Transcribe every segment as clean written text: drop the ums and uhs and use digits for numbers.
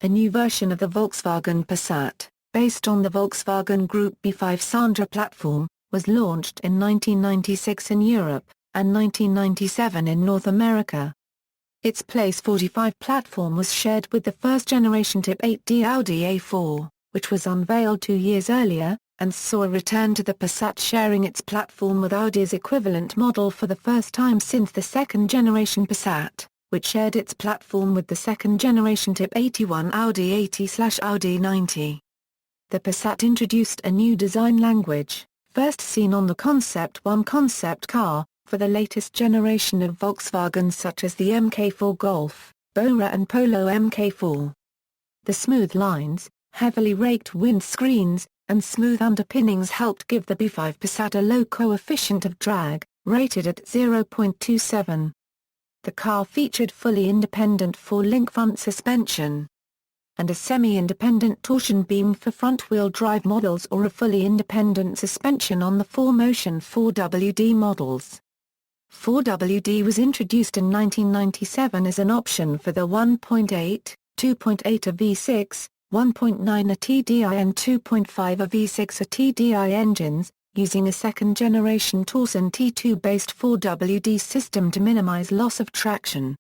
a new version of the Volkswagen Passat, based on the Volkswagen Group B5 Sandra platform, was launched in 1996 in Europe, and 1997 in North America. Its Place 45 platform was shared with the first-generation Type 8D Audi A4, which was unveiled 2 years earlier, and saw a return to the Passat sharing its platform with Audi's equivalent model for the first time since the second-generation Passat, which shared its platform with the second-generation Type 81 Audi A4/Audi 90. The Passat introduced a new design language, first seen on the Concept 1 concept car, for the latest generation of Volkswagens such as the Mk4 Golf, Bora and Polo Mk4. The smooth lines, heavily raked windscreens, and smooth underpinnings helped give the B5 Passat a low coefficient of drag, rated at 0.27. The car featured fully independent 4-link front suspension and a semi-independent torsion beam for front-wheel drive models or a fully independent suspension on the 4Motion 4WD models. 4WD was introduced in 1997 as an option for the 1.8, 2.8 a V6, 1.9 a TDI and 2.5 a V6 a TDI engines, using a second-generation Torsen T2-based 4WD system to minimize loss of traction.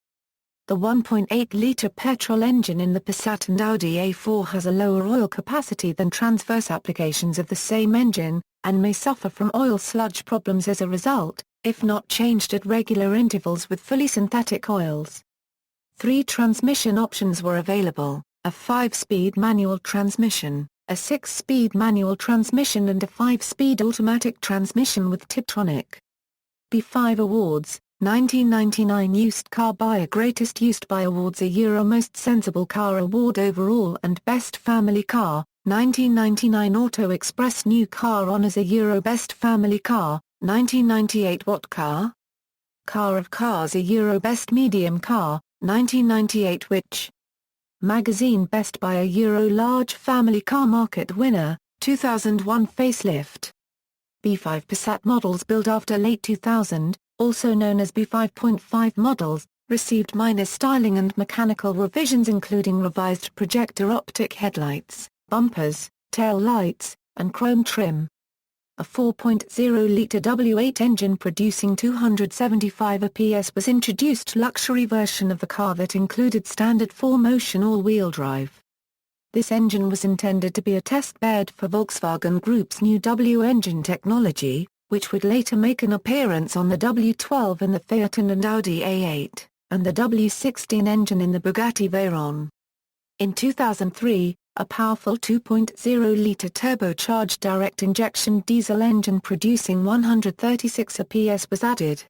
The 1.8-liter petrol engine in the Passat and Audi A4 has a lower oil capacity than transverse applications of the same engine, and may suffer from oil sludge problems as a result, if not changed at regular intervals with fully synthetic oils. 3 transmission options were available: a 5-speed manual transmission, a 6-speed manual transmission and a 5-speed automatic transmission with Tiptronic. B5 Awards, 1999 Used Car Buyer Greatest Used Buy Awards, a Euro Most Sensible Car Award Overall and Best Family Car, 1999 Auto Express New Car Honours, a Euro Best Family Car, 1998 What Car? Car of Cars, a Euro Best Medium Car, 1998 Which? Magazine Best Buy, a Euro Large Family Car Market Winner, 2001 Facelift. B5 Passat models built after late 2000, also known as B5.5 models, received minor styling and mechanical revisions including revised projector optic headlights, bumpers, tail lights, and chrome trim. A 4.0-liter W8 engine producing 275 PS was introduced, luxury version of the car that included standard 4Motion all-wheel drive. This engine was intended to be a test bed for Volkswagen Group's new W engine technology, which would later make an appearance on the W12 in the Fiat and Audi A8, and the W16 engine in the Bugatti Veyron. In 2003, a powerful 2.0-liter turbocharged direct-injection diesel engine producing 136 PS was added.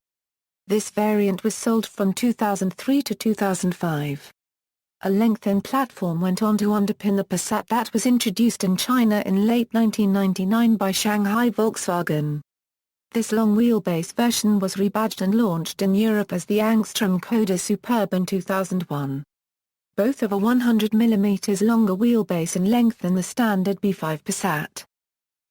This variant was sold from 2003 to 2005. A lengthened platform went on to underpin the Passat that was introduced in China in late 1999 by Shanghai Volkswagen. This long-wheelbase version was rebadged and launched in Europe as the Angstrom Coda Superb in 2001. Both have a 100 mm longer wheelbase in length than the standard B5 Passat.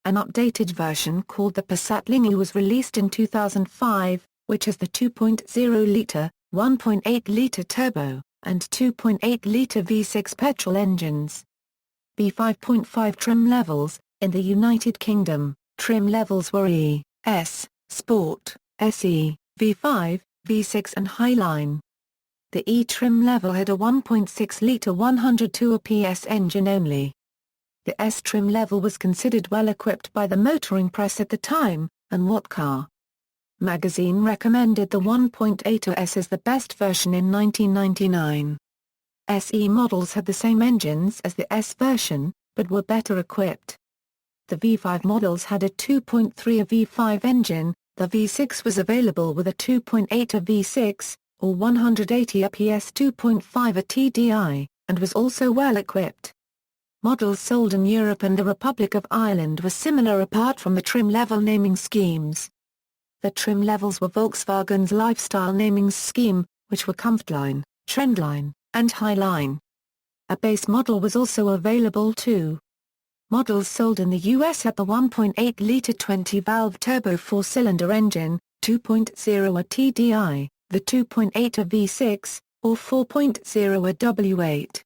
An updated version called the Passat Lingy was released in 2005, which has the 2.0-liter, 1.8-liter turbo, and 2.8-liter V6 petrol engines. B5.5 trim levels: in the United Kingdom, trim levels were E, S, Sport, SE, V5, V6 and Highline. The E trim level had a 1.6-liter 102 PS engine only. The S trim level was considered well equipped by the motoring press at the time, and What Car? Magazine recommended the 1.8 S as the best version in 1999. SE models had the same engines as the S version, but were better equipped. The V5 models had a 2.3 a V5 engine, the V6 was available with a 2.8 a V6, or 180 PS 2.5 a TDI, and was also well equipped. Models sold in Europe and the Republic of Ireland were similar apart from the trim level naming schemes. The trim levels were Volkswagen's lifestyle naming scheme, which were Comfortline, Trendline, and Highline. A base model was also available too. Models sold in the US had the 1.8-liter 20-valve turbo 4-cylinder engine, 2.0 a TDI, the 2.8 a V6, or 4.0 a W8.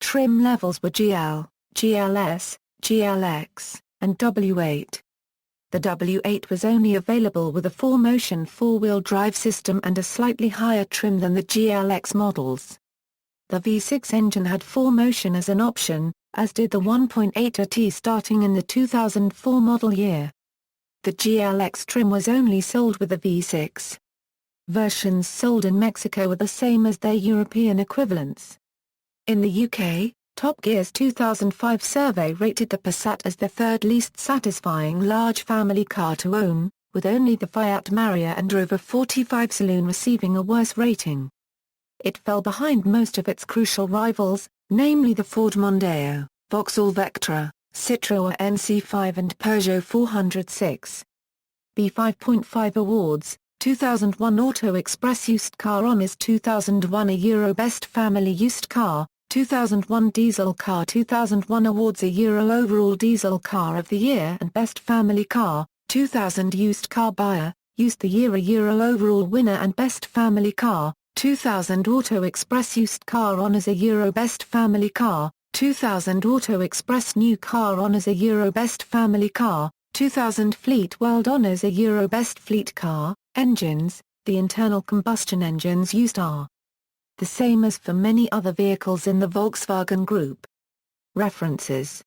Trim levels were GL, GLS, GLX, and W8. The W8 was only available with a 4-motion 4-wheel drive system and a slightly higher trim than the GLX models. The V6 engine had 4-motion as an option, as did the 1.8T starting in the 2004 model year. The GLX trim was only sold with the V6. Versions sold in Mexico were the same as their European equivalents. In the UK, Top Gear's 2005 survey rated the Passat as the third least satisfying large family car to own, with only the Fiat Marea and Rover 45 Saloon receiving a worse rating. It fell behind most of its crucial rivals, namely the Ford Mondeo, Vauxhall Vectra, Citroën NC5 and Peugeot 406. B5.5 Awards, 2001 Auto Express Used Car Honours, 2001 A Euro Best Family Used Car, 2001 Diesel Car, 2001 Awards A Euro Overall Diesel Car of the Year and Best Family Car, 2000 Used Car Buyer, Used the Year A Euro Overall Winner and Best Family Car, 2000 Auto Express Used Car Honours A Euro Best Family Car, 2000 Auto Express New Car Honours A Euro Best Family Car, 2000 Fleet World Honours A Euro Best Fleet Car. Engines. The internal combustion engines used are the same as for many other vehicles in the Volkswagen Group. References